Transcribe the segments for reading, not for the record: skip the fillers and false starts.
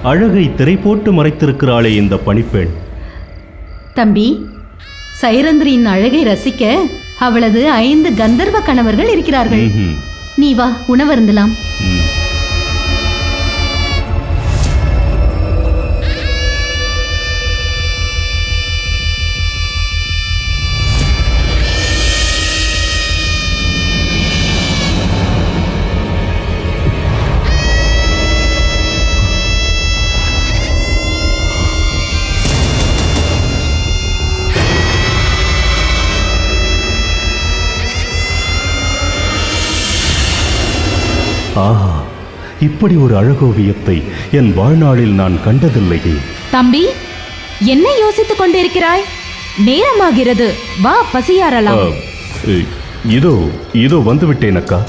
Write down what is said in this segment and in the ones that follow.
அழகை திரை போட்டு மறைத்திருக்கிறாளே இந்த பணிப்பெண். தம்பி, சைரந்திரியின் அழகை ரசிக்க அவளது 5 கந்தர்வ கணவர்கள் இருக்கிறார்கள். நீ வா, உணவருந்தலாம். ஆஹா, இப்படி ஒரு அழகோவியத்தை என் வாழ்நாளில் நான் கண்டதில்லையே. தம்பி, என்ன யோசித்துக் கொண்டிருக்கிறாய்? நேரமாகிறது, வா பசியாறலாம். இதோ இதோ வந்துவிட்டேன் அக்கா.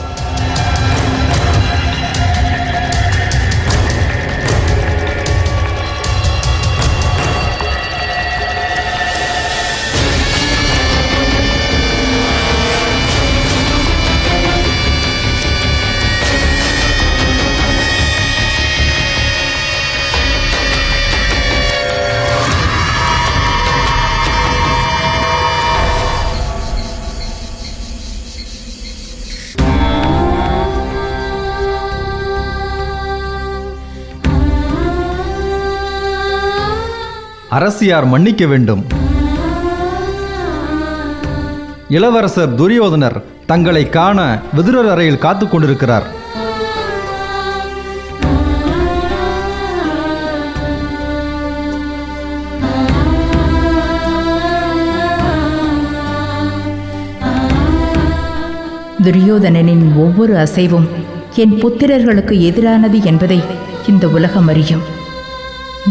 அரசியார் மன்னிக்க வேண்டும். இளவரசர் துரியோதனர் தங்களை காண விதுரர் அறையில் காத்துக் கொண்டிருக்கிறார். துரியோதனனின் ஒவ்வொரு அசைவும் என் புத்திரர்களுக்கு எதிரானது என்பதை இந்த உலகம் அறியும்.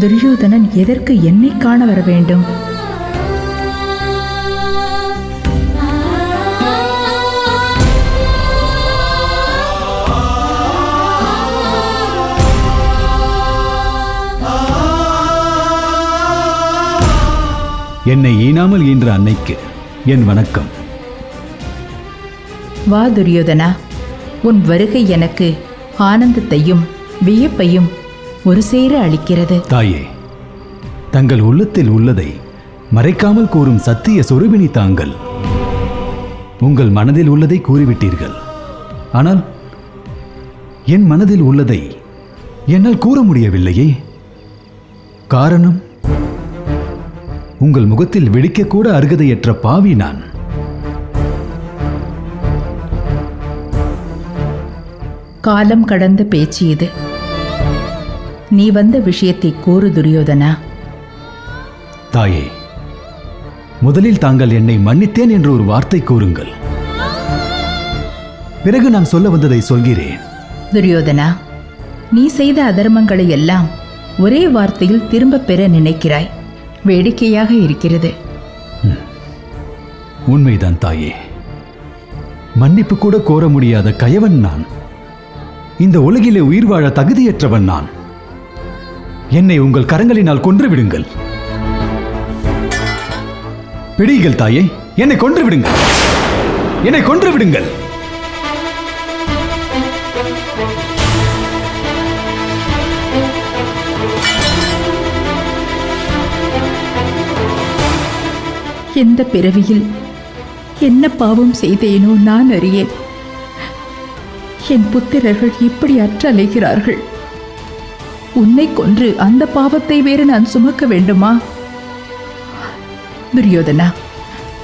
துரியோதனன் எதற்கு என்னை காண வர வேண்டும்? என்னை ஈனாமல் ஈன்ற அன்னைக்கு என் வணக்கம். வா துரியோதனா, உன் வருகை எனக்கு ஆனந்தத்தையும் வியப்பையும் ஒரு சேர அளிக்கிறது. தாயே, தங்கள் உள்ளத்தில் உள்ளதை மறைக்காமல் கூறும் சத்திய சொரூபிணி தாங்கள். உங்கள் மனதில் உள்ளதை கூறிவிட்டீர்கள். ஆனால் என் மனதில் உள்ளதை என்னால் கூற முடியவில்லையே. காரணம், உங்கள் முகத்தில் வெடிக்கக்கூட அருகதையற்ற பாவி நான். காலம் கடந்த பேச்சு இது. நீ வந்த விஷயத்தை கூறு துரியோதனா. தாயே, முதலில் தாங்கள் என்னை மன்னித்தேன் என்று ஒரு வார்த்தை கூறுங்கள். பிறகு நான் சொல்ல வந்ததை சொல்கிறேன். துரியோதனா, நீ செய்த அதர்மங்களை எல்லாம் ஒரே வார்த்தையில் திரும்ப பெற நினைக்கிறாய். வேடிக்கையாக இருக்கிறது. உண்மைதான் தாயே. மன்னிப்பு கூட கோர முடியாத கயவன் நான். இந்த உலகிலே உயிர் வாழ தகுதியற்றவன் நான். என்னை உங்கள் கரங்களினால் கொன்று விடுங்கள். பிடியுங்கள் தாயே, என்னை கொன்று விடுங்கள். என்னை கொன்று விடுங்கள். எந்த பிறவியில் என்ன பாவம் செய்தேனோ நான் அறியேன். என் புத்திரர்கள் இப்படி அற்றலைகிறார்கள். உன்னை கொன்று அந்த பாவத்தை வேறு நான் சுமக்க வேண்டுமா? துரியோதனா,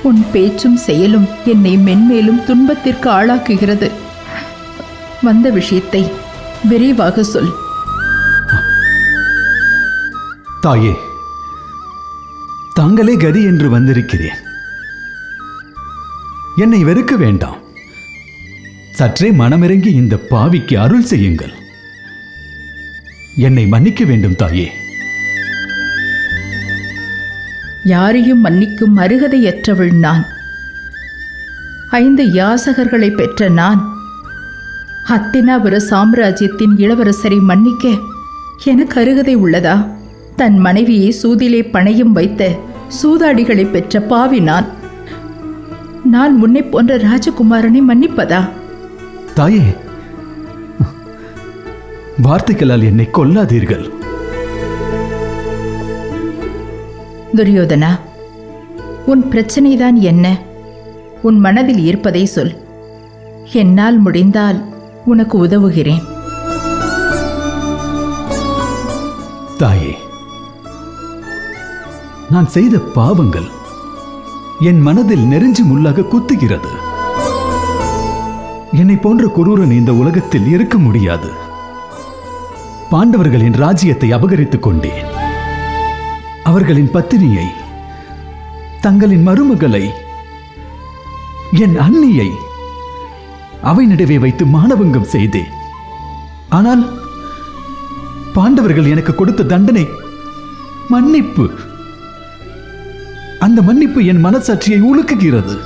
உன் பேச்சும் செயலும் என்னை மென்மேலும் துன்பத்திற்கு ஆளாக்குகிறது. வந்த விஷயத்தை விரைவாக சொல். தாயே, தாங்களே கதி என்று வந்திருக்கிறேன். என்னை வெறுக்க வேண்டாம். சற்றே மனமிறங்கி இந்த பாவிக்கு அருள் செய்யுங்கள். என்னை மன்னிக்க வேண்டும் தாயே. யாரையும் மன்னிக்கும் அருகதையற்றவள் நான். 5 யாசகர்களை பெற்ற நான் ஹத்தினாபுர சாம்ராஜ்யத்தின் இளவரசரை மன்னிக்க எனக்கு அருகதை உள்ளதா? தன் மனைவியை சூதிலே பணையும் வைத்த சூதாடிகளை பெற்ற பாவி நான். நான் முன்னை போன்ற ராஜகுமாரனை மன்னிப்பதா? தாயே, வார்த்தைகளால் என்னை கொல்லாதீர்கள். துரியோதனா, உன் பிரச்சனைதான் என்ன? உன் மனதில் இருப்பதை சொல். என்னால் முடிந்தால் உனக்கு உதவுகிறேன். தாயே, நான் செய்த பாவங்கள் என் மனதில் நெருஞ்சி முள்ளாக குத்துகிறது. என்னை போன்ற குரூரன் இந்த உலகத்தில் இருக்க முடியாது. பாண்டவர்களின் ராஜ்யத்தை அபகரித்துக் கொண்டேன். அவர்களின் பத்தினியை, தங்களின் மருமகளை, என் அண்ணியை அவை நடுவே வைத்து மானபங்கம் செய்தேன். ஆனால் பாண்டவர்கள் எனக்கு கொடுத்த தண்டனை மன்னிப்பு. அந்த மன்னிப்பு என் மனசாட்சியை உலுக்குகிறது.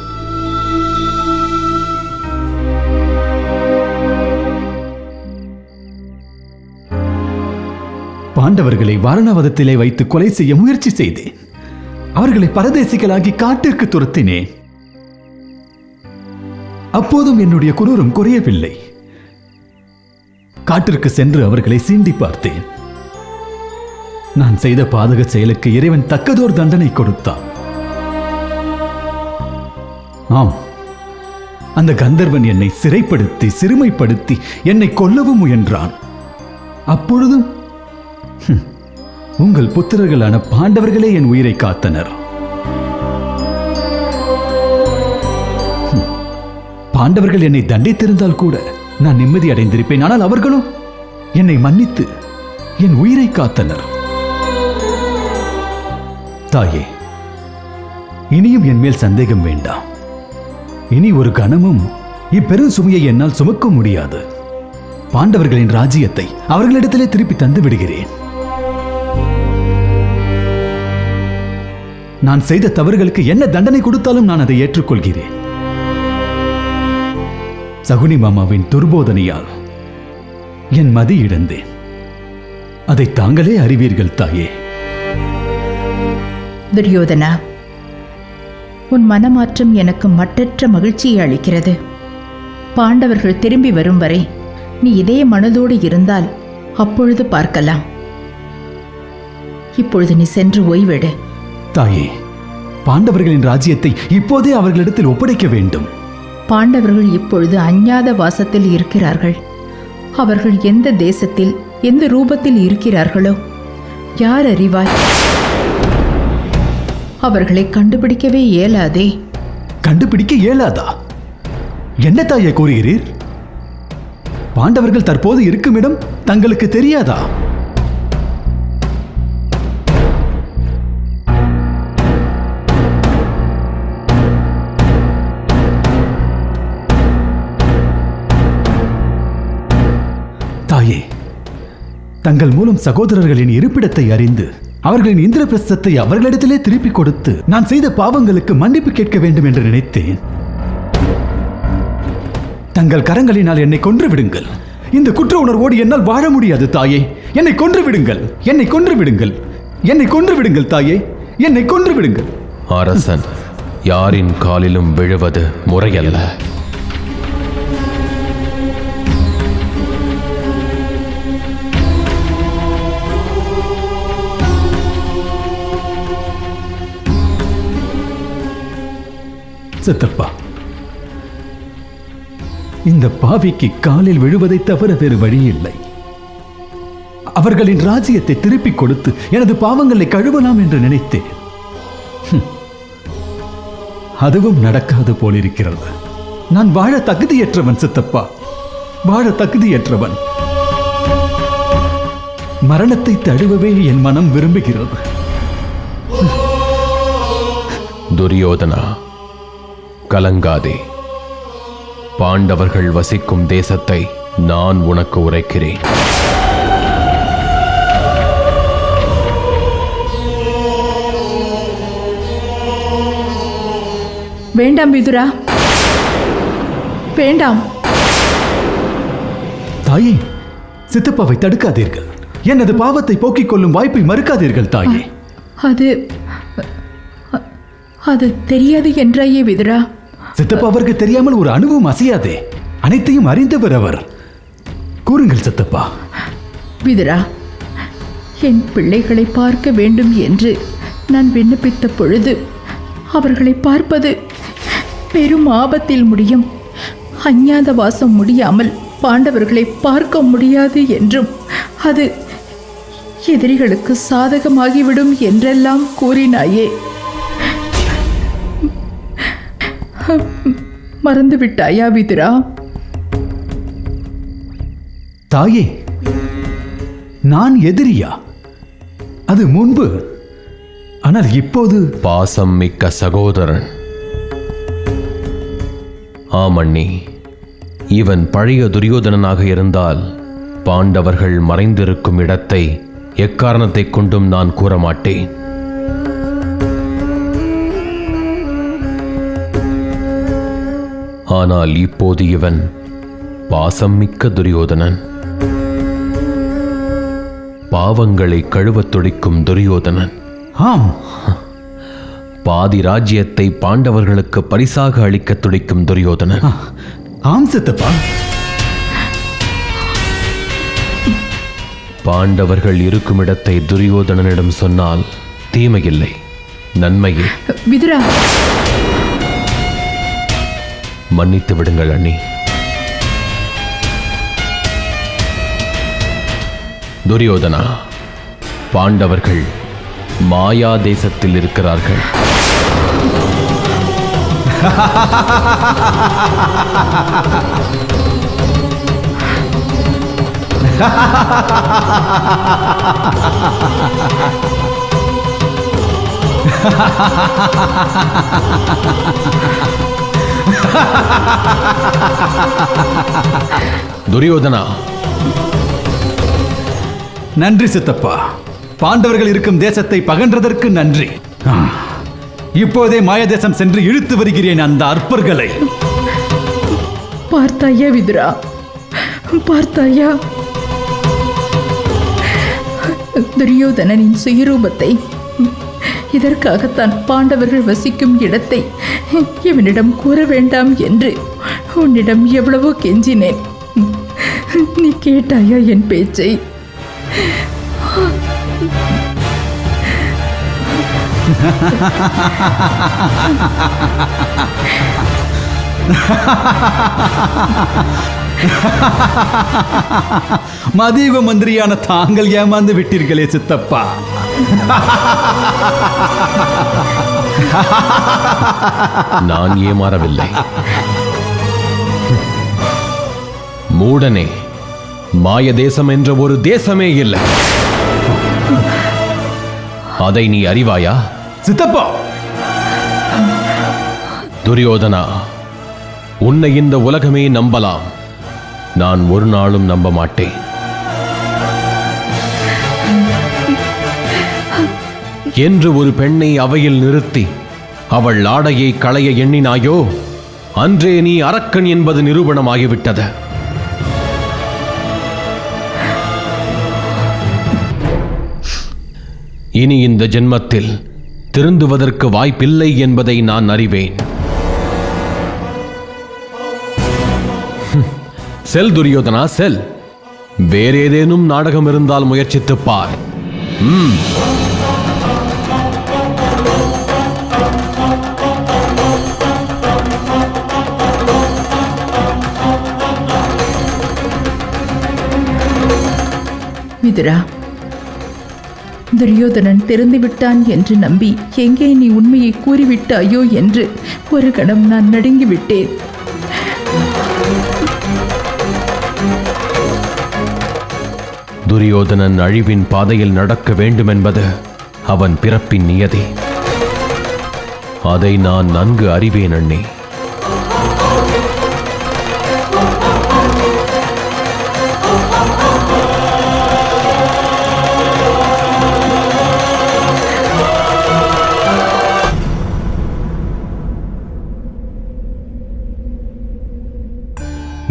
பாண்டவர்களை வாரணாவதத்திலே வைத்து கொலை செய்ய முயற்சி செய்தேன். அவர்களை பரதேசிகளாகி காட்டிற்கு துரத்தினேன். அப்போதும் என்னுடைய குரூரம் குறையவில்லை. காட்டிற்கு சென்று அவர்களை சீண்டி பார்த்தேன். நான் செய்த பாதக செயலுக்கு இறைவன் தக்கதோர் தண்டனை கொடுத்தான். ஆம், அந்த கந்தர்வன் என்னை சிறைப்படுத்தி சிறுமைப்படுத்தி என்னை கொல்லவும் முயன்றான். அப்பொழுதும் உங்கள் புத்திரர்களான பாண்டவர்களே என் உயிரை காத்தனர். பாண்டவர்கள் என்னை தண்டித்திருந்தால் கூட நான் நிம்மதி அடைந்திருப்பேன். ஆனால் அவர்களும் என்னை மன்னித்து என் உயிரை காத்தனர். தாயே, இனியும் என் மேல் சந்தேகம் வேண்டாம். இனி ஒரு கணமும் இப்பெரும் சுமையை என்னால் சுமக்க முடியாது. பாண்டவர்களின் ராஜ்யத்தை அவர்களிடத்திலே திருப்பி தந்து விடுகிறேன். நான் செய்த தவறுகளுக்கு என்ன தண்டனை கொடுத்தாலும் நான் அதை ஏற்றுக்கொள்கிறேன். சகுனி மாமாவின் துர்போதனையால் என் மதி இழந்தேன். அதை தாங்களே அறிவீர்கள் தாயே. துரியோதனா, உன் மனமாற்றம் எனக்கு மட்டற்ற மகிழ்ச்சியை அளிக்கிறது. பாண்டவர்கள் திரும்பி வரும் வரை நீ இதே மனதோடு இருந்தால் அப்பொழுது பார்க்கலாம். இப்பொழுது நீ சென்று ஓய்வெடு. தாயே, பாண்டவர்களின் ராஜ்யத்தை இப்போதே அவர்களிடத்தில் ஒப்படைக்க வேண்டும். பாண்டவர்கள் இப்பொழுது அஞ்ஞாத வாசத்தில் இருக்கிறார்கள். அவர்கள் எந்த தேசத்தில் எந்த ரூபத்தில் இருக்கிறார்களோ யார் அறிவாய்? அவர்களை கண்டுபிடிக்கவே இயலாதே. கண்டுபிடிக்க இயலாதா? என்ன தாயே கூறுகிறீர்? பாண்டவர்கள் தற்போது இருக்கும் இடம் தங்களுக்கு தெரியாதா? தாயே, தங்கள் மூலம் சகோதரர்களின் இருப்பிடத்தை அறிந்து அவர்களின் இந்திரபிரஸ்தத்தை அவர்களிடத்திலே திருப்பிக் கொடுத்து நான் செய்த பாவங்களுக்கு மன்னிப்பு கேட்க வேண்டும் என்று நினைத்தேன். தங்கள் கரங்களினால் என்னை கொன்று விடுங்கள். இந்த குற்ற உணர்வோடு என்னால் வாழ முடியாது தாயே. என்னை கொன்று விடுங்கள், என்னை கொன்று விடுங்கள், என்னை கொன்று விடுங்கள் தாயே, என்னை கொன்று விடுங்கள். அரசன் யாரின் காலிலும் விழுவது முறையல்ல. சித்தப்பா, இந்த பாவிக்கு காலில் விழுவதை தவிர வேறு வழி இல்லை. அவர்களின் ராஜ்யத்தை திருப்பிக் கொடுத்து எனது பாவங்களை கழுவலாம் என்று நினைத்தேன். அதுவும் நடக்காது போலிருக்கிறது. நான் வாழ தகுதியற்றவன் சித்தப்பா, வாழ தகுதியற்றவன். மரணத்தை தழுவவே என் மனம் விரும்புகிறது. துரியோதனா, கலங்காதே. பாண்டவர்கள் வசிக்கும் தேசத்தை நான் உனக்கு உரைக்கிறேன். வேண்டாம் விதுரா, வேண்டாம். தாயே, சித்தப்பாவை தடுக்காதீர்கள். எனது பாவத்தை போக்கிக் கொள்ளும் வாய்ப்பை மறுக்காதீர்கள் தாயே. அது தெரியாது என்றாயே விதுரா. சித்தப்பா அவருக்கு தெரியாமல் ஒரு அணுவும் அசையாதே. அனைத்தையும் அறிந்தவர் அவர். கூறுங்கள் சித்தப்பா. விதுரா, என் பிள்ளைகளை பார்க்க வேண்டும் என்று நான் விண்ணப்பித்த பொழுது அவர்களை பார்ப்பது பெரும் ஆபத்தில் முடியும், அஞ்ஞாத வாசம் முடியாமல் பாண்டவர்களை பார்க்க முடியாது என்றும் அது எதிரிகளுக்கு சாதகமாகிவிடும் என்றெல்லாம் கூறினாயே. மறந்துவிட்டாயா விதுரா? தாயே, நான் எதிரியா? அது முன்பு. ஆனால் இப்போது பாசம் மிக்க சகோதரன். ஆமண்ணி, இவன் பழைய துரியோதனனாக இருந்தால் பாண்டவர்கள் மறைந்திருக்கும் இடத்தை எக்காரணத்தைக் கொண்டும் நான் கூற மாட்டேன். ஆனால் இப்போது இவன் பாசம் மிக்க துரியோதனன், பாவங்களை கழுவத் துடிக்கும் துரியோதனன். ஆம், பாதி ராஜ்யத்தை பாண்டவர்களுக்கு பரிசாக அளிக்க துடிக்கும் துரியோதனன். ஆம் சித்தப்பா. பாண்டவர்கள் இருக்கும் இடத்தை துரியோதனனிடம் சொன்னால் தீமையில்லை, நன்மையே. விதுரா, மன்னித்து விடுங்கள் அண்ணி. துரியோதனா, பாண்டவர்கள் மாயா தேசத்தில் இருக்கிறார்கள். துரியோதனா, நன்றி சித்தப்பா. பாண்டவர்கள் இருக்கும் தேசத்தை பகன்றதற்கு நன்றி. இப்போதே மாயதேசம் சென்று இழுத்து வருகிறேன் அந்த அற்பர்களை. பார்த்தாயா விதுரா, பார்த்தாயா துரியோதனனின் சுயரூபத்தை? இதற்காகத்தான் பாண்டவர்கள் வசிக்கும் இடத்தை இவனிடம் கூற வேண்டாம் என்று உன்னிடம் எவ்வளவோ கெஞ்சினேன். நீ கேட்டாயா என் பேச்சை? மதியுக மந்திரியான தாங்கள் ஏமாந்து விட்டீர்களே சித்தப்பா. நான் ஏமாறவில்லை. மூடனே, மாய தேசம் என்ற ஒரு தேசமே இல்லை. அதை நீ அறிவாயா? சித்தப்பா, துரியோதனா, உன்னை இந்த உலகமே நம்பலாம், நான் ஒரு நாளும் நம்ப மாட்டேன். என்று ஒரு பெண்ணை அவையில் நிறுத்தி அவள் ஆடையை களைய எண்ணினாயோ, அன்றே நீ அரக்கன் என்பது நிரூபணமாகிவிட்டது. இனி இந்த ஜென்மத்தில் திருந்துவதற்கு வாய்ப்பில்லை என்பதை நான் அறிவேன். செல் துரியோதனா, செல். வேறேதேனும் நாடகம் இருந்தால் முயற்சித்துப் பார். விதுரா, துரியோதனன் திறந்துவிட்டான் என்று நம்பி எங்கே நீ உண்மையை கூறிவிட்டாயோ என்று ஒரு கணம் நான் நடுங்கிவிட்டேன். துரியோதனன் அழிவின் பாதையில் நடக்க வேண்டுமென்பது அவன் பிறப்பின் நியதி. அதை நான் நன்கு அறிவேன் அண்ணே.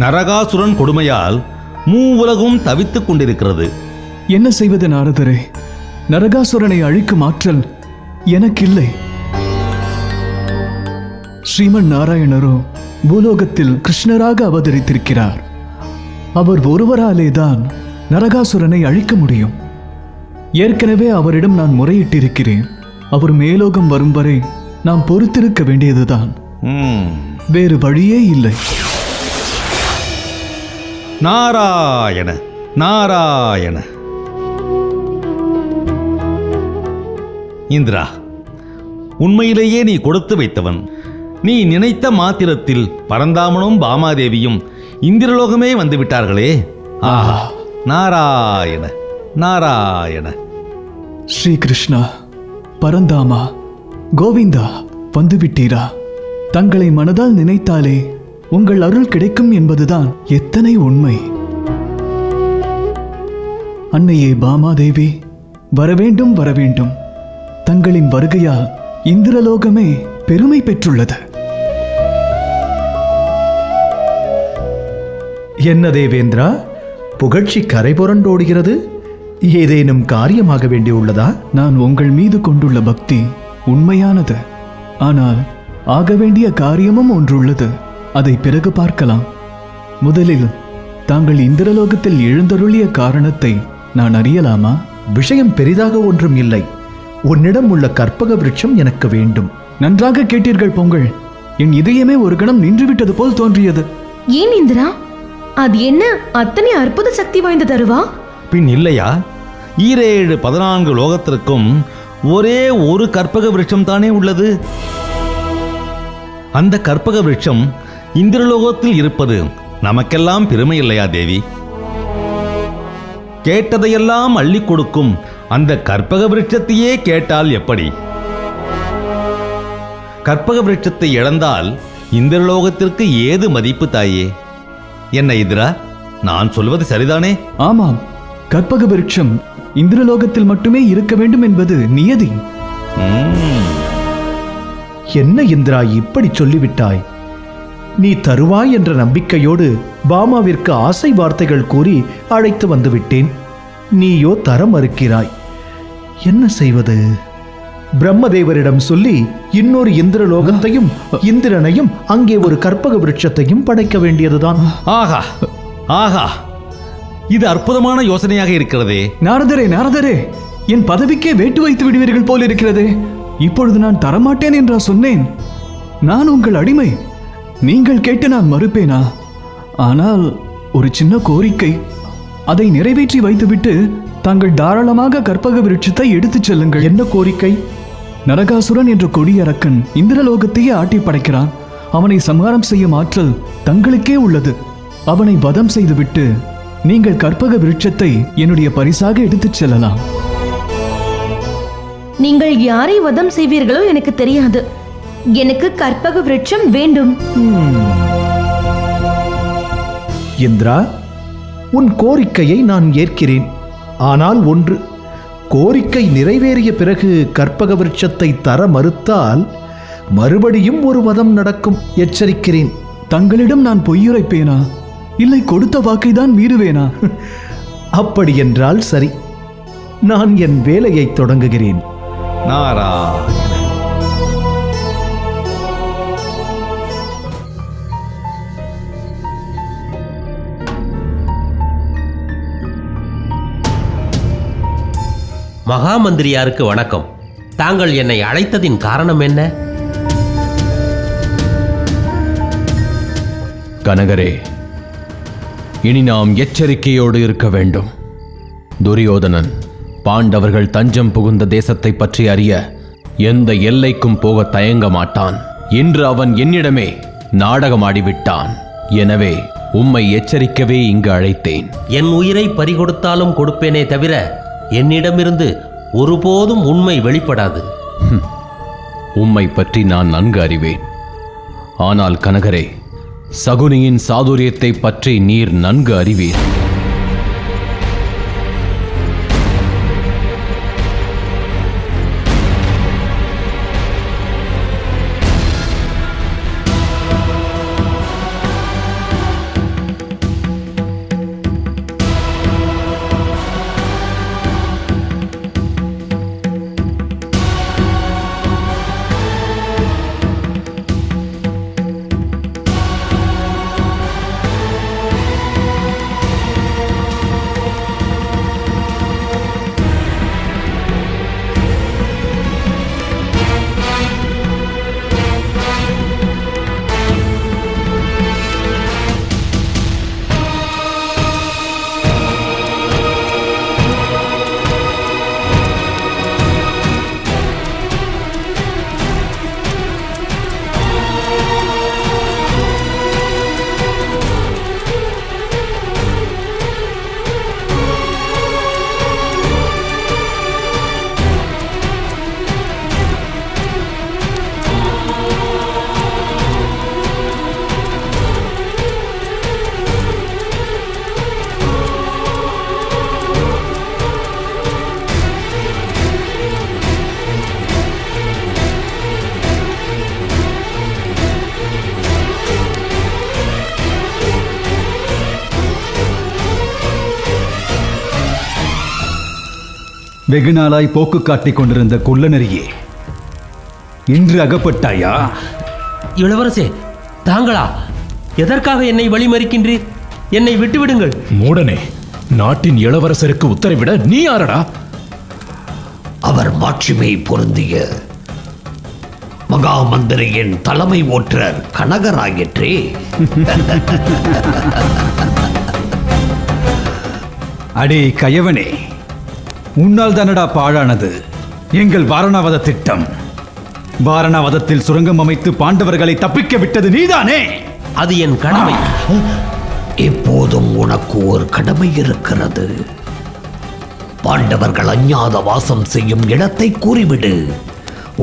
நரகாசுரன் கொடுமையால் மூவுலகும் தவித்துக் கொண்டிருக்கிறது. என்ன செய்வது நாரதரே? நரகாசுரனை அழிக்கும் ஆற்றல் எனக்கில்லை. ஸ்ரீமன் நாராயணரோ பூலோகத்தில் கிருஷ்ணராக அவதரித்திருக்கிறார். அவர் ஒருவராலேதான் நரகாசுரனை அழிக்க முடியும். ஏற்கனவே அவரிடம் நான் முறையிட்டிருக்கிறேன். அவர் மேலோகம் வரும் வரை நாம் பொறுத்திருக்க வேண்டியதுதான். வேறு வழியே இல்லை. நாராயண நாராயண. இந்திரா, உண்மையிலேயே நீ கொடுத்து வைத்தவன். நீ நினைத்த மாத்திரத்தில் பரந்தாமனும் பாமாதேவியும் இந்திரலோகமே வந்து விட்டார்களே. ஆஹா, நாராயண நாராயண. ஸ்ரீ கிருஷ்ணா, பரந்தாமா, கோவிந்தா, வந்துவிட்டீரா? தங்களை மனதால் நினைத்தாலே உங்கள் அருள் கிடைக்கும் என்பதுதான் எத்தனை உண்மை. அன்னையே பாமாதேவி, வரவேண்டும் வரவேண்டும். தங்களின் வருகையால் இந்திரலோகமே பெருமை பெற்றுள்ளது. என்ன தேவேந்திரா, புகழ்ச்சி கரை புரண்டோடுகிறது? ஏதேனும் காரியமாக வேண்டியுள்ளதா? நான் உங்கள் மீது கொண்டுள்ள பக்தி உண்மையானது. ஆனால் ஆக வேண்டிய காரியமும் ஒன்றுள்ளது. அதை பிறகு பார்க்கலாம். முதலில் தாங்கள் இந்திரலோகத்தில் எழுந்தருளிய காரணத்தை நான் அறியலாமா? விஷயம் பெரிதாக ஒன்றும் இல்லை. உன்னிடம் உள்ள கற்பக விருட்சம் எனக்கு வேண்டும். நன்றாக கேட்டீர்கள் பொங்கல். என் இதயமே ஒரு கணம் நின்றுவிட்டது போல் தோன்றியது. ஏன் இந்திரா, அது என்ன அத்தனை அற்புத சக்தி வாய்ந்த தருவா? பின் இல்லையா, 14 லோகத்திற்கும் ஒரே ஒரு கற்பக விருட்சம் தானே உள்ளது. அந்த கற்பக விருட்சம் இந்திரலோகத்தில் இருப்பது நமக்கெல்லாம் பெருமை இல்லையா தேவி? கேட்டதையெல்லாம் அள்ளி கொடுக்கும் அந்த கற்பக விருட்சத்தையே கேட்டால் எப்படி? கற்பக விருட்சத்தை இழந்தால் இந்திரலோகத்திற்கு ஏது மதிப்பு தாயே? என்ன இந்திரா, நான் சொல்வது சரிதானே? ஆமாம், கற்பக விருட்சம் இந்திரலோகத்தில் மட்டுமே இருக்க வேண்டும் என்பது நியதி. என்ன இந்திரா, இப்படி சொல்லிவிட்டாய்? நீ தருவாய் என்ற நம்பிக்கையோடு பாமாவிற்கு ஆசை வார்த்தைகள் கூறி அழைத்து வந்துவிட்டேன். நீயோ தர மறுக்கிறாய். என்ன செய்வது? பிரம்மதேவரிடம் சொல்லி இன்னொரு இந்திரலோகத்தையும் இந்திரனையும் அங்கே ஒரு கற்பக விருட்சத்தையும் படைக்க வேண்டியதுதான். ஆஹா ஆஹா, இது அற்புதமான யோசனையாக இருக்கிறதே. நாரதரே, நாரதரே, என் பதவிக்கே வேட்டு வைத்து விடுவீர்கள் போல் இருக்கிறதே. இப்பொழுது நான் தரமாட்டேன் என்றா சொன்னேன்? நான் உங்கள் அடிமை. நீங்கள் கேட்டு நான் மறுப்பேனா? ஆனால் ஒரு சின்ன கோரிக்கை, அதை நிறைவேற்றி வைத்துவிட்டு தாங்கள் தாராளமாக கற்பக விருட்சத்தை எடுத்துச் செல்லுங்கள். என்ன கோரிக்கை? நரகாசுரன் என்ற கொடியரக்கன் இந்திரலோகத்தையே ஆட்டி படைக்கிறான். அவனை சம்ஹாரம் செய்யும் ஆற்றல் தங்களுக்கே உள்ளது. அவனை வதம் செய்துவிட்டு நீங்கள் கற்பக விருட்சத்தை என்னுடைய பரிசாக எடுத்துச் செல்லலாம். நீங்கள் யாரை வதம் செய்வீர்களோ எனக்கு தெரியாது. எனக்கு கற்பக விருட்சம் வேண்டும். இந்திரா, உன் கோரிக்கையை நான் ஏற்கிறேன். ஆனால் ஒன்று, கோரிக்கை நிறைவேறிய பிறகு கற்பக விருட்சத்தை தர மறுத்தால் மறுபடியும் ஒரு வதம் நடக்கும். எச்சரிக்கிறேன். தங்களிடம் நான் பொய்யுரைப்பேனா? இல்லை கொடுத்த வாக்கைதான் மீறுவேனா? அப்படி என்றால் சரி, நான் என் வேலையை தொடங்குகிறேன். நாராயண. மகாமந்திரியாருக்கு வணக்கம். தாங்கள் என்னை அழைத்ததின் காரணம் என்ன? கனகரே, இனி நாம் எச்சரிக்கையோடு இருக்க வேண்டும். துரியோதனன் பாண்டவர்கள் தஞ்சம் புகுந்த தேசத்தை பற்றி அறிய எந்த எல்லைக்கும் போக தயங்க மாட்டான். இன்று அவன் என்னிடமே நாடகமாடிவிட்டான். எனவே உம்மை எச்சரிக்கவே இங்கு அழைத்தேன். என் உயிரை பறிகொடுத்தாலும் கொடுப்பேனே தவிர என்னிடமிருந்து ஒருபோதும் உண்மை வெளிப்படாது. உம்மை பற்றி நான் நன்கு அறிவேன். ஆனால் கனகரே, சகுனியின் சாதுரியத்தை பற்றி நீர் நன்கு அறிவீர். வெகு நாளாய் போக்கு காட்டிக் கொண்டிருந்த குள்ளநரியே, இன்று அகப்பட்டாயா? இளவரசே, தாங்களா? எதற்காக என்னை வழிமறிக்கின்றீர்? என்னை விட்டுவிடுங்கள். மூடனே, நாட்டின் இளவரசருக்கு உத்தரவிட நீ யாரடா? அவர் மாட்சிமை பொருந்திய மகாமந்திரியின் தலைமை ஓற்றர் கனகராயிற்றே. அடே கயவனே, உன்னால் தானடா பாழானது எங்கள் வாரணாவத திட்டம். வாரணாவதத்தில் சுரங்கம் அமைத்து பாண்டவர்களை தப்பிக்க விட்டது நீதானே? அது என் கடமை. இப்போதும் உனக்கு ஒரு கடமை இருக்கிறது. பாண்டவர்கள் அஞ்ஞாத வாசம் செய்யும் இடத்தை கூறிவிடு.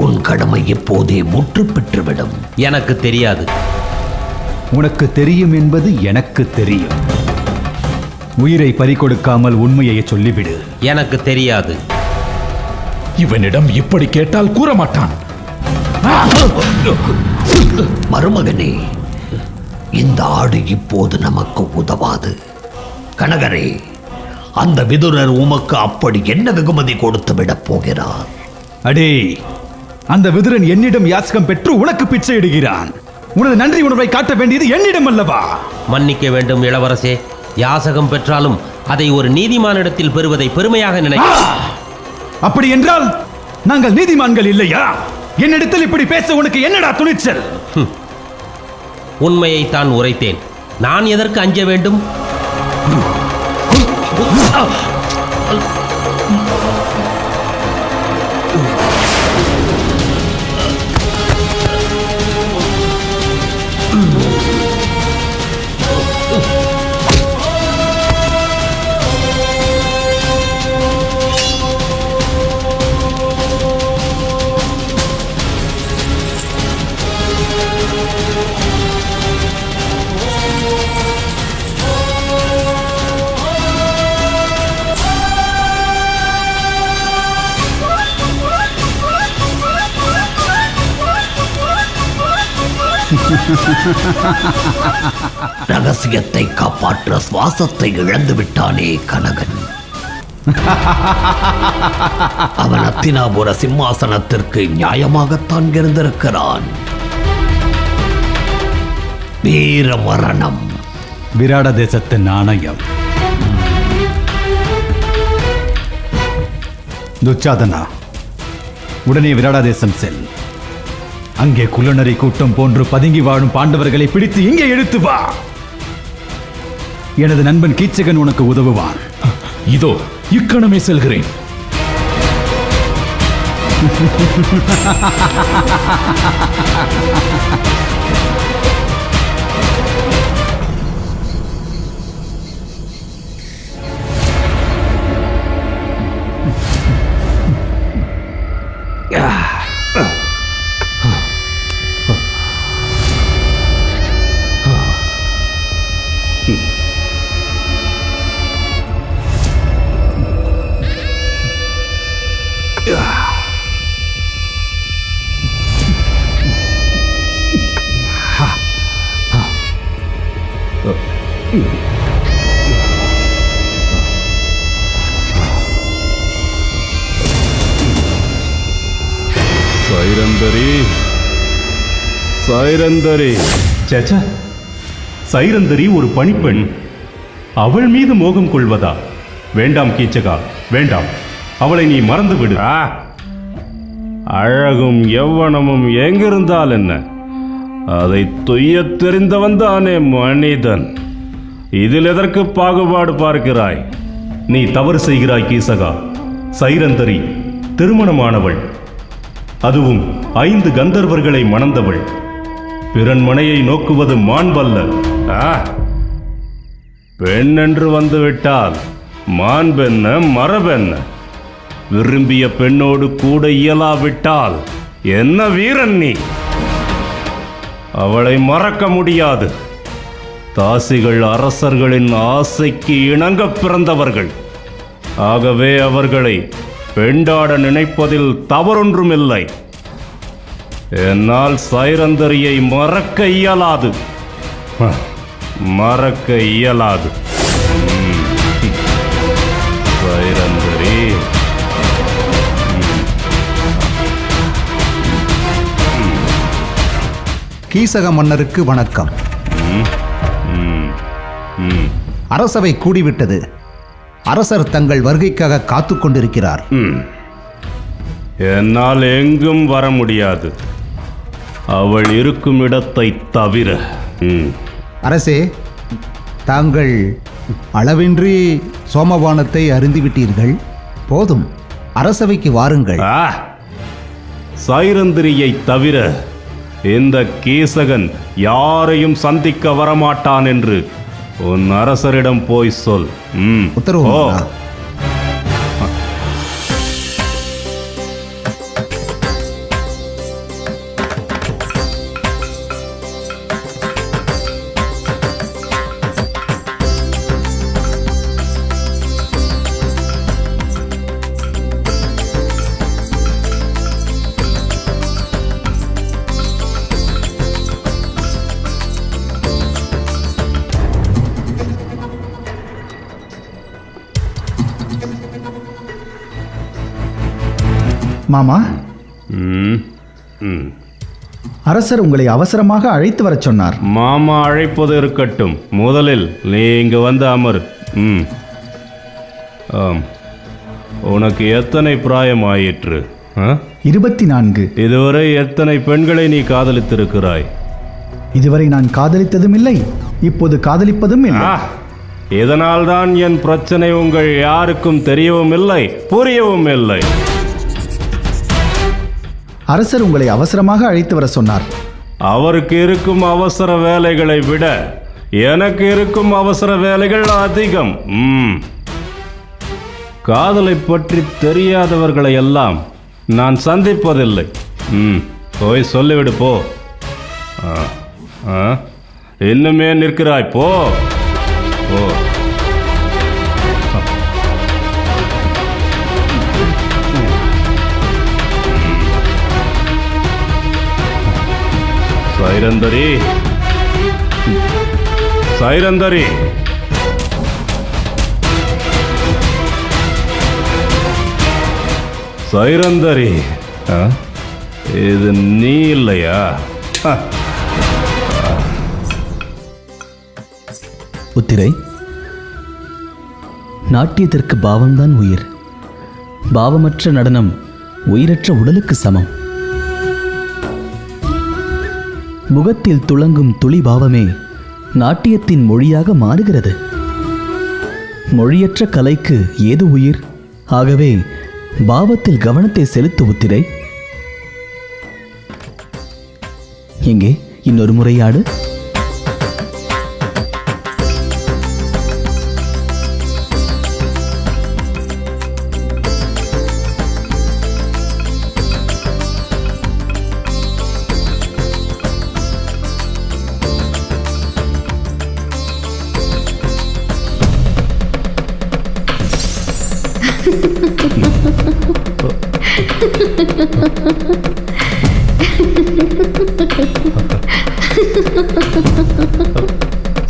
உன் கடமை இப்போதே முற்று பெற்றுவிடும். எனக்கு தெரியாது. உனக்கு தெரியும் என்பது எனக்கு தெரியும். உயிரை பறிகொடுக்காமல் உண்மையை சொல்லிவிடு. எனக்கு தெரியாது. இவனிடம் இப்படி கேட்டால் கூற மாட்டான். மருமகனே, இந்த ஆடு இப்போது நமக்கு உதவாது. கனகரே, அந்த விதுரர் உமக்கு அப்படி என்ன வெகுமதி கொடுத்து விடப் போகிறார்? அடே, அந்த விதுரன் என்னிடம் யாசகம் பெற்று உனக்கு பிச்சை இடுகிறான். உனது நன்றி உணர்வை காட்ட வேண்டியது என்னிடம் அல்லவா? மன்னிக்க வேண்டும் இளவரசே. யாசகம் பெற்றாலும் அதை ஒரு நீதிமானிடத்தில் பெறுவதை பெருமையாக நினைக்க. அப்படி என்றால் நாங்கள் நீதிமான்கள் இல்லையா? என்னிடத்தில் இப்படி பேச உனக்கு என்னடா துணிச்சல்? உண்மையை தான் உரைத்தேன். நான் எதற்கு அஞ்ச வேண்டும்? ரகசியத்தை காப்பாற்ற சுவாசத்தை இழந்து விட்டானே கனகன். அவன் அத்தினாபுர சிம்மாசனத்திற்கு நியாயமாகத்தான் இருந்திருக்கிறான். வீர மரணம். விராட தேசத்தின் நாணயம். துச்சாதனா, உடனே விராட தேசம் செல். அங்கே குள்ளநரி கூட்டம் போன்று பதுங்கி வாழும் பாண்டவர்களை பிடித்து இங்கே இழுத்து வா. எனது நண்பன் கீச்சகன் உனக்கு உதவுவான். இதோ இக்கணமே செல்கிறேன். சைரந்தரி, சைரந்தரி. சேச்சா, சைரந்தரி ஒரு பணிப்பெண். அவள் மீது மோகம் கொள்வதா? வேண்டாம் கீச்சகா, வேண்டாம். அவளை நீ மறந்து விடு. அழகும் எவ்வனமும் எங்கிருந்தால் என்ன? அதை துய்ய தெரிந்தவன் தானே மனிதன். இதில் எதற்கு பாகுபாடு பார்க்கிறாய்? நீ தவறு செய்கிறாய் கீசகா. சைரந்தரி திருமணமானவள், அதுவும் 5 கந்தர்வர்களை மணந்தவள். பிறன் மனையை நோக்குவது மாண்பல்ல. பெண் என்று வந்துவிட்டால் மாண்பென்ன மரபென்ன? விரும்பிய பெண்ணோடு கூட இயலாவிட்டால் என்ன வீரன் நீ? அவளை மறக்க முடியாது. தாசிகள் அரசர்களின் ஆசைக்கு இணங்க பிறந்தவர்கள். ஆகவே அவர்களை பெண்டாட நினைப்பதில் தவறொன்றுமில்லை. என்னால் சைரந்தரியை மறக்க இயலாது, மறக்க இயலாது. சைரந்தரி, கீசக மன்னருக்கு வணக்கம். அரசவை கூடிவிட்டது. அரசர் தங்கள் வருகைக்காக காத்து கொண்டிருக்கிறார். என்னால் எங்கும் வர முடியாது, அவள் இருக்கும் இடத்தை தவிர. அரசே, தாங்கள் அளவின்றி சோமபானத்தை அருந்திவிட்டீர்கள். போதும், அரசவைக்கு வாருங்கள். சைரந்திரியை தவிர இந்த கீசகன் யாரையும் சந்திக்க வரமாட்டான் என்று உன் அரசரிடம் போய் சொல். உத்தரவு. மாமா, அரசர் உங்களை அவசரமாக அழைத்து வரச் சொன்னார். மாமா அழைப்பது இருக்கட்டும், முதலில் நீ இங்கு வந்து அமர். உனக்கு எத்தனை பிராயம் ஆயிற்று? 24. இதுவரை எத்தனை பெண்களை நீ காதலித்திருக்கிறாய்? இதுவரை நான் காதலித்ததும் இல்லை, இப்போது காதலிப்பதும் இல்லை. இதனால்தான் என் பிரச்சனை உங்கள் யாருக்கும் தெரியவும் இல்லை, புரியவும் இல்லை. அரசர் உங்களை அவசரமாக அழைத்து வர சொன்னார். அவருக்கு இருக்கும் அவசர வேலைகளை விட எனக்கு இருக்கும் அவசர வேலைகள் அதிகம். காதலை பற்றி தெரியாதவர்களை எல்லாம் நான் சந்திப்பதில்லை. போய் சொல்லிவிடு போ. இன்னுமே நிற்கிறாய்? போ போ. சைரந்தரி, சைரந்தரி, சைரந்தரி, இது நீ இல்லையா? உத்திரை, நாட்டியத்திற்கு பாவம்தான் உயிர். பாவமற்ற நடனம் உயிரற்ற உடலுக்கு சமம். முகத்தில் துளங்கும் துளி பாவமே நாட்டியத்தின் மொழியாக மாறுகிறது. மொழியற்ற கலைக்கு ஏது உயிர்? ஆகவே பாவத்தில் கவனத்தை செலுத்து உத்திரை. எங்கே இன்னொரு முறையாடு.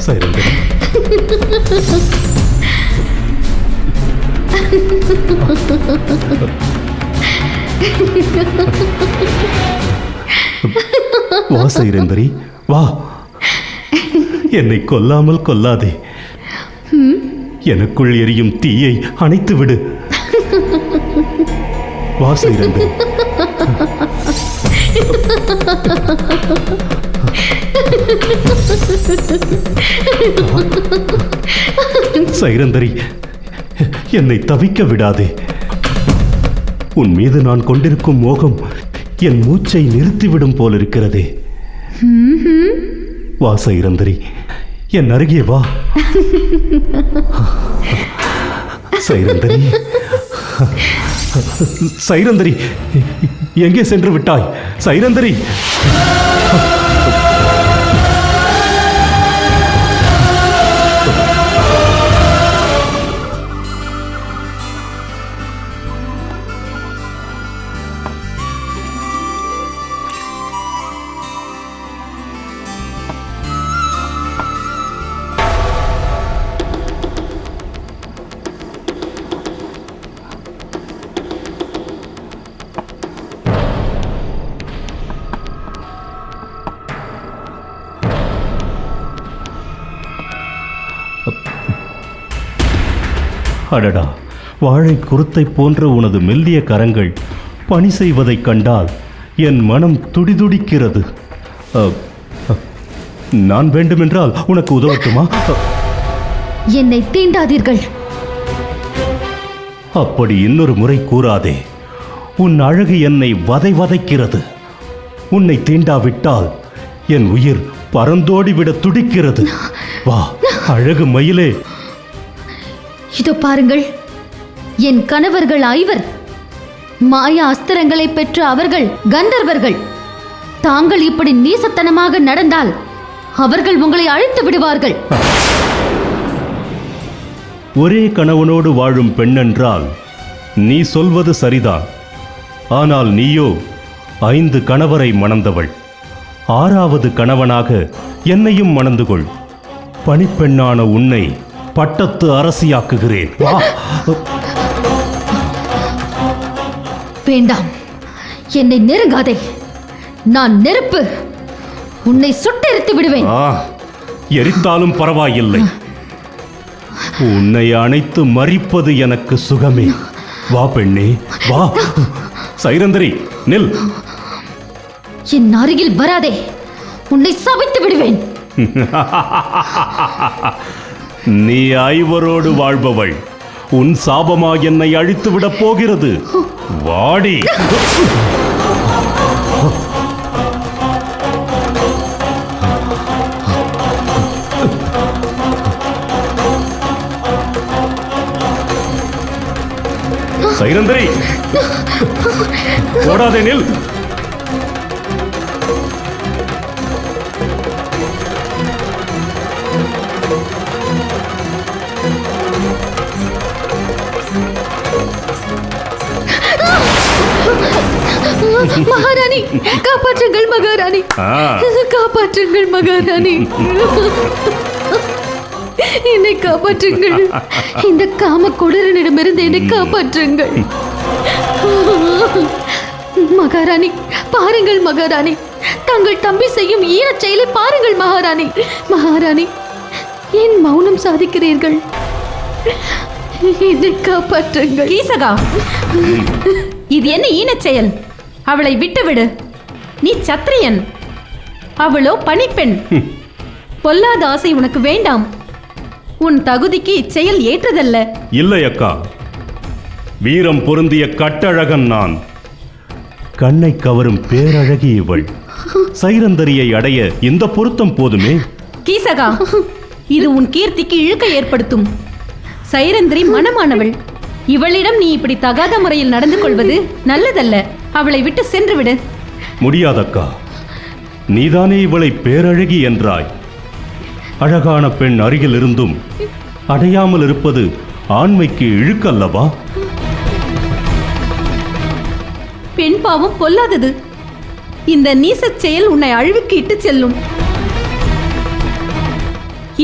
சைரந்தரி, வா சைரந்தரி, வா. என்னை கொல்லாமல் கொல்லாதே. எனக்குள் எரியும் தீயை அணைத்து விடு. வா சைரந்தரி. சைரந்தரி, என்னை தவிக்க விடாதே. உன் மீது நான் கொண்டிருக்கும் மோகம் என் மூச்சை நிறுத்திவிடும் போலிருக்கிறதே. வா சைரந்தரி, என் அருகே வா. சைரந்தரி, சைரந்தரி, எங்கே சென்று விட்டாய்? சைரந்தரி, அடடா, வாழை குருத்தை போன்ற உனது மெல்லிய கரங்கள் பணி செய்வதைக் கண்டால் என் மனம் துடிதுடிக்கிறது. நான் வேண்டுமென்றால் உனக்கு உதவட்டுமா? என்னை தீண்டாதீர்கள். அப்படி இன்னொரு முறை கூறாதே. உன் அழகு என்னை வதைக்கிறது. உன்னை தீண்டாவிட்டால் என் உயிர் பறந்தோடிவிட துடிக்கிறது. வா அழகு மயிலே. இதோ பாருங்கள், என் கணவர்கள் 5 மாயா அஸ்திரங்களை பெற்ற அவர்கள் கந்தர்வர்கள். தாங்கள் இப்படி நீசத்தனமாக நடந்தால் அவர்கள் உங்களை அழித்து விடுவார்கள். ஒரே கணவனோடு வாழும் பெண்ணென்றால் நீ சொல்வது சரிதான். ஆனால் நீயோ 5 கணவரை மணந்தவள். 6வது கணவனாக என்னையும் மணந்து கொள். பணிப்பெண்ணான உன்னை பட்டத்து அரசியாக்குகிறேன். வா. வேண்டாம், என்னை நெருங்காதே. நான் நெருப்பு. உன்னை சுட்டெரித்து விடுவேன். எரித்தாலும் பரவாயில்லை. உன்னை அணைத்து மறிப்பது எனக்கு சுகமே. வா பெண்ணே வா. சைரந்தரி நில். என் அருகில் வராதே, உன்னை சபித்து விடுவேன். நீ 5 வாழ்பவள். உன் சாபமா என்னை அழித்து விடப் போகிறது. வாடி. சைரந்தரி ஓடாதே, நில். மகாராணி காப்பாற்றுங்கள், மகாராணி காப்பாற்றுங்கள், மகாராணி என்னை காப்பாற்றுங்கள். இந்த காம கொடூரனிடமிருந்து என்னை காப்பாற்றுங்கள். மகாராணி பாருங்கள், மகாராணி தங்கள் தம்பி செய்யும் ஈரச் செயலை பாருங்கள். மகாராணி மகாராணி ஏன் மௌனம் சாதிக்கிறீர்கள்? என்னை காப்பாற்றுங்கள். கீசகா, இது என்ன ஈனச் செயல்? அவளை விட்டுவிடு. நீ சத்திரியன், அவளோ பணிப்பெண். பொல்லாத ஆசை உனக்கு வேண்டாம். உன் தகுதிக்கு இச்செயல் ஏற்றதல்ல. இல்லை அக்கா, வீரம் பொருந்திய கட்டழகன் நான். கண்ணை கவரும் பேரழகி இவள். சைரந்தரியை அடைய இந்த பொருத்தம் போதுமே. கீசகா, இது உன் கீர்த்திக்கு இழுக்க ஏற்படுத்தும். சைரந்திரி மனமானவள். இவளிடம் நீ இப்படி தகாத முறையில் நடந்து கொள்வது நல்லதல்ல. அவளை விட்டு சென்று விடு. முடியாதக்கா, நீதானே இவளை பேரழகி என்றாய். அழகான பெண் அருகில் இருந்தும் அடையாமல் இருப்பது ஆண்மைக்கு இழுக்கல்லவா? பெண் பாவம் பொல்லாதது. இந்த நீசச் செயல் உன்னை அழிவுக்கு இட்டு செல்லும்.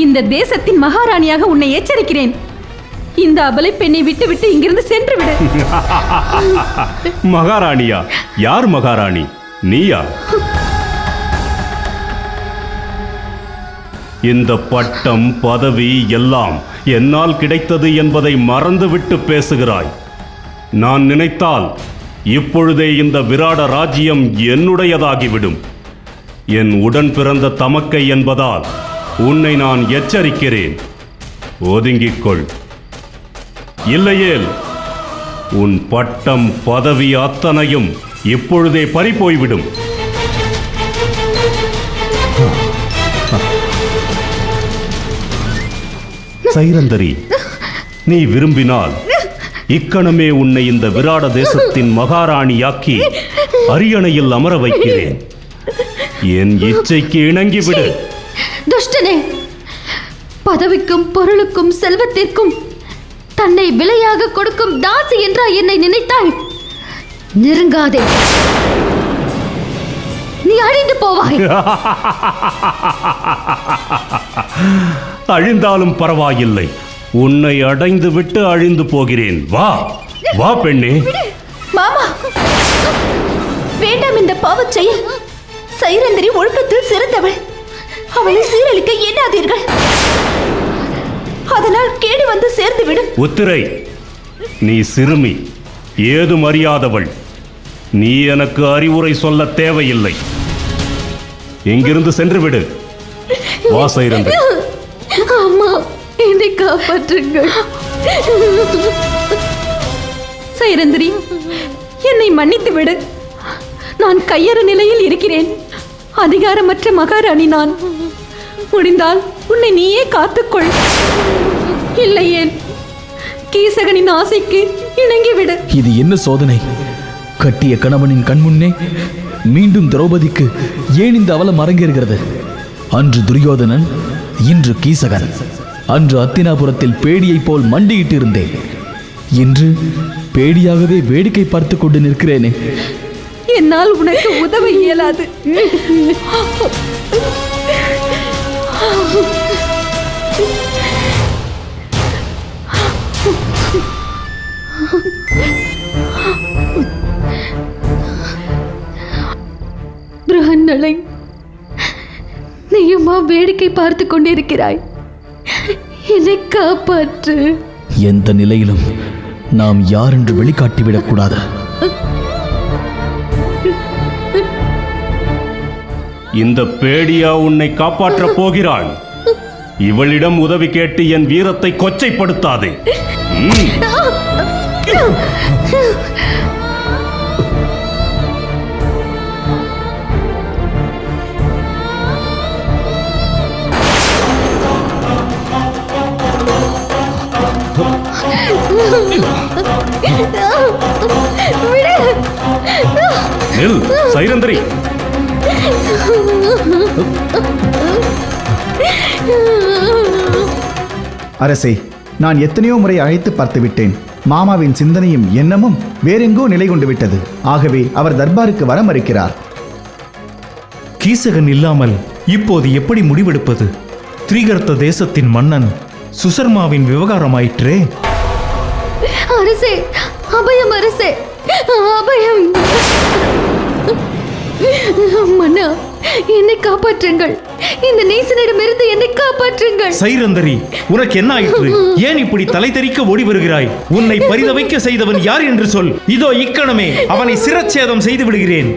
இந்த தேசத்தின் மகாராணியாக உன்னை எச்சரிக்கிறேன். இந்த அபலை பெண்ணை விட்டு இங்கிருந்து சென்று விடு. மகாராணியா? யார் மகாராணி? நீயா? இந்த பட்டம் பதவி எல்லாம் என்னால் கிடைத்தது என்பதை மறந்துவிட்டு பேசுகிறாய். நான் நினைத்தால் இப்பொழுதே இந்த விராட ராஜ்யம் என்னுடையதாகிவிடும். என் உடன் பிறந்த தமக்கை என்பதால் உன்னை நான் எச்சரிக்கிறேன். ஒதுங்கிக் கொள். இல்லையேல் உன் பட்டம் பதவி அத்தனையும் இப்பொழுதே பறிபோய்விடும். சைரந்தரி, நீ விரும்பினால் இக்கணமே உன்னை இந்த விராட தேசத்தின் மகாராணியாக்கி அரியணையில் அமர வைக்கிறேன். என் இச்சைக்கு இணங்கிவிடு. துஷ்டனே, பதவிக்கும் பொருளுக்கும் செல்வத்திற்கும் தன்னை விலையாக கொடுக்கும் தாசி என்றா என்னை நினைத்தாய்? நெருங்காதே, நீ அழிந்து போவாய். அழிந்தாலும் பரவாயில்லை, உன்னை அடைந்து விட்டு அழிந்து போகிறேன். வா வா பெண்ணே. மாமா, வேண்டாம் இந்த பாவச் செயல். சைரந்திரி ஒழுக்கத்தில் சிறந்தவள். அவளை சீரழிக்க எண்ணாதீர்கள். அதனால் கேடு வந்து சேர்ந்துவிடும். உத்திரை, நீ சிறுமி, ஏதும் அறியாதவள். நீ எனக்கு அறிவுரை சொல்ல தேவையில்லை. இங்கிருந்து சென்று விடு. வா சைரந்தரி. அம்மா, என்னை காப்பாற்றுங்கள். சைரந்திரி, என்னை மன்னித்து விடு. நான் கையறு நிலையில் இருக்கிறேன். அதிகாரமற்ற மகாராணி நான். முடிந்தால் உன்னை நீயே காத்துக்கொள். இல்லையே கீசகனின் ஆசைக்கு இணங்கிவிடு. இது என்ன சோதனை? கட்டிய கணவனின் கண்முன்னே மீண்டும் திரௌபதிக்கு ஏன் இந்த அவலம் அரங்கேறுகிறது? அன்று துரியோதனன், இன்று கீசகன். அன்று அத்தினாபுரத்தில் பேடியைப் போல் மண்டியிட்டு இருந்தேன். இன்று பேடியாகவே வேடிக்கை பார்த்து கொண்டு நிற்கிறேனே. என்னால் உனக்கு உதவ இயலாது. பிரகன்னலை, நீயுமா வேடிக்கை பார்த்து கொண்டிருக்கிறாய்? என்னை காப்பாற்று. எந்த நிலையிலும் நாம் யார் என்று வெளிக்காட்டிவிடக்கூடாது. இந்த பேடியா உன்னை காப்பாற்றப் போகிறாள். இவளிடம் உதவி கேட்டு என் வீரத்தை கொச்சைப்படுத்தாதே. நில் சைரந்தரி. அரசே, நான் எத்தனையோ முறை அழைத்து பார்த்து விட்டேன். மாமாவின் சிந்தனையும் எண்ணமும் வேறெங்கோ நிலை கொண்டு விட்டது. ஆகவே அவர் தர்பாருக்கு வர மறுக்கிறார். கீசகன் இல்லாமல் இப்போது எப்படி முடிவெடுப்பது? திரிகர்த்த தேசத்தின் மன்னன் சுசர்மாவின் விவகாரமாயிற்றே. அரசே, அபயம் அரசே, அபயம். மன்னா, என்னை காப்பாற்றுங்கள். இந்த நேசனிடமிருந்து என்னை காப்பாற்றுங்கள். சைரந்தரி, உனக்கு என்ன ஆயிற்று? ஏன் இப்படி தலை தெறிக்க ஓடி வருகிறாய்? உன்னை பரிதவிக்க செய்தவன் யார் என்று சொல். இதோ இக்கணமே அவனை சிரச்சேதம் செய்து விடுகிறேன்.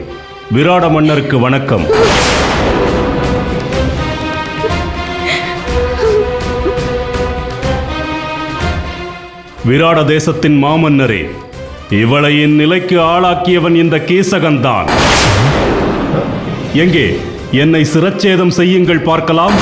விராட மன்னருக்கு வணக்கம். விராட தேசத்தின் மாமன்னரே, இவளை என் நிலைக்கு ஆளாக்கியவன் இந்த கீசகன்தான். எங்கே என்னை சிரச்சேதம் செய்யுங்கள் பார்க்கலாம்.